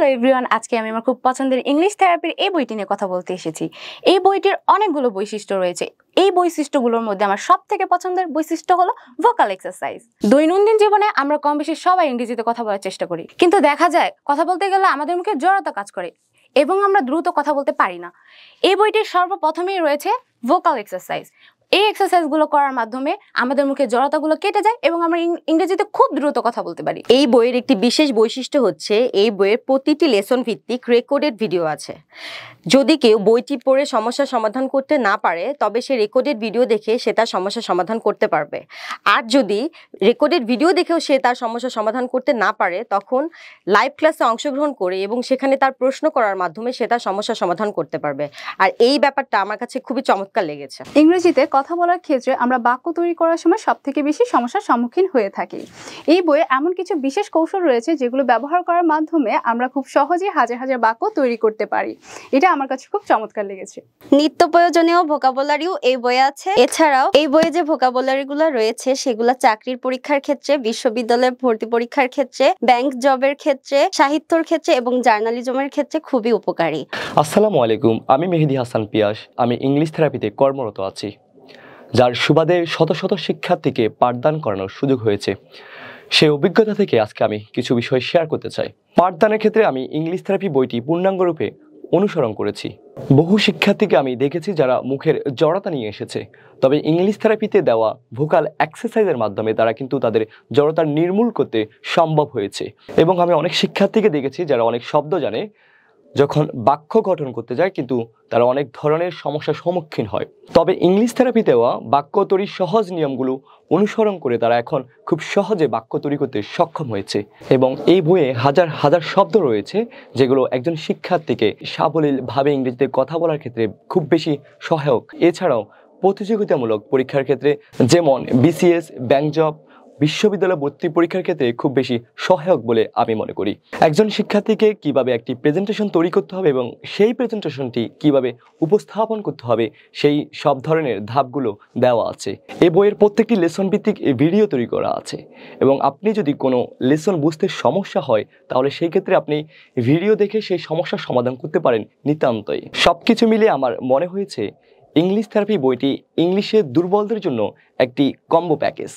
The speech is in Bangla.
হ্যালো এভরিওয়ান, আজকে আমি আমার খুব পছন্দের ইংলিশ থেরাপির এই বইটি নিয়ে কথা বলতে এসেছি। এই বইটির অনেকগুলো বৈশিষ্ট্য রয়েছে। এই বৈশিষ্ট্যগুলোর মধ্যে আমার সবথেকে পছন্দের বৈশিষ্ট্য হলো ভোকাল এক্সারসাইজ। দৈনন্দিন জীবনে আমরা কম বেশি সবাই ইংরেজিতে কথা বলার চেষ্টা করি, কিন্তু দেখা যায় কথা বলতে গেলে আমাদের মুখে জড়তা কাজ করে এবং আমরা দ্রুত কথা বলতে পারি না। এই বইটির সর্বপ্রথমেই রয়েছে ভোকাল এক্সারসাইজ। এই এক্সারসাইজগুলো করার মাধ্যমে আমাদের মুখে জড়তাগুলো কেটে যায় এবং আমরা ইংরেজিতে খুব দ্রুত কথা বলতে পারি। এই বইয়ের একটি বিশেষ বৈশিষ্ট্য হচ্ছে এই বইয়ের প্রতিটি লেসন ভিত্তিক রেকর্ডেড ভিডিও আছে। যদি কেউ বইটি পড়ে সমস্যার সমাধান করতে না পারে, তবে সে রেকর্ডেড ভিডিও দেখে সে তার সমস্যার সমাধান করতে পারবে। আর যদি রেকর্ডেড ভিডিও দেখেও সে তার সমস্যার সমাধান করতে না পারে, তখন লাইভ ক্লাসে অংশগ্রহণ করে এবং সেখানে তার প্রশ্ন করার মাধ্যমে সে তার সমস্যার সমাধান করতে পারবে। আর এই ব্যাপারটা আমার কাছে খুবই চমৎকার লেগেছে। ইংরেজিতে কথা বলার ক্ষেত্রে আমরা বাক্য তৈরি করার সময় সবথেকে বেশি সমস্যার সম্মুখীন হয়ে থাকি। এই বইয়ে এমন কিছু বিশেষ কৌশল রয়েছে যেগুলো ব্যবহার করার মাধ্যমে আমরা খুব সহজেই হাজার হাজার বাক্য তৈরি করতে পারি। এটা আমার কাছে খুব চমৎকার লেগেছে। নিত্য প্রয়োজনীয় ভোকাবুলারিও এই বইয়ে আছে। এছাড়াও এই বইয়ে যে ভোকাবুলারিগুলো রয়েছে সেগুলো চাকরির পরীক্ষার ক্ষেত্রে, বিশ্ববিদ্যালয়ে ভর্তি পরীক্ষার ক্ষেত্রে, ব্যাংক জবের ক্ষেত্রে, সাহিত্যর ক্ষেত্রে এবং জার্নালিজমের ক্ষেত্রে খুবই উপকারী। আসসালামু আলাইকুম, আমি মেহেদি হাসান পিয়াস। আমি ইংলিশ থেরাপিতে কর্মরত আছি, যার সুবাদে শত শত শিক্ষার্থীকে পাঠদান করানোর সুযোগ হয়েছে। সেই অভিজ্ঞতা থেকে আজকে আমি কিছু বিষয় শেয়ার করতে চাই। পাঠদানের ক্ষেত্রে আমি ইংলিশ থেরাপি বইটি পূর্ণাঙ্গরূপে অনুসরণ করেছি। বহু শিক্ষার্থীকে আমি দেখেছি যারা মুখের জড়তা নিয়ে এসেছে, তবে ইংলিশ থেরাপিতে দেওয়া ভোকাল এক্সারসাইজের মাধ্যমে তারা কিন্তু তাদের জড়তা নির্মূল করতে সম্ভব হয়েছে। এবং আমি অনেক শিক্ষার্থীকে দেখেছি যারা অনেক শব্দ জানে, যখন বাক্য গঠন করতে যায় কিন্তু তারা অনেক ধরনের সমস্যার সম্মুখীন হয়। তবে ইংলিশ থেরাপি দেওয়া বাক্য তৈরির সহজ নিয়মগুলো অনুসরণ করে তারা এখন খুব সহজে বাক্য তৈরি করতে সক্ষম হয়েছে। এবং এই বইয়ে হাজার হাজার শব্দ রয়েছে যেগুলো একজন শিক্ষার্থীকে সাবলীলভাবে ইংরেজিতে কথা বলার ক্ষেত্রে খুব বেশি সহায়ক। এছাড়াও প্রতিযোগিতামূলক পরীক্ষার ক্ষেত্রে, যেমন বিসিএস, ব্যাংক জব, বিশ্ববিদ্যালয় ভর্তি পরীক্ষার ক্ষেত্রে খুব বেশি সহায়ক বলে আমি মনে করি। একজন শিক্ষার্থীকে কিভাবে একটি প্রেজেন্টেশন তৈরি করতে হবে এবং সেই প্রেজেন্টেশনটি কিভাবে উপস্থাপন করতে হবে, সেই সব ধরনের ধাপগুলো দেওয়া আছে। এই বইয়ের প্রত্যেকটি লেসন ভিত্তিক ভিডিও তৈরি করা আছে এবং আপনি যদি কোনো লেসন বুঝতে সমস্যা হয় তাহলে সেই ক্ষেত্রে আপনি ভিডিও দেখে সেই সমস্যার সমাধান করতে পারেন নিতান্তই। সব কিছু মিলে আমার মনে হয়েছে ইংলিশ থেরাপি বইটি ইংলিশে দুর্বলদের জন্য একটি কম্বো প্যাকেজ।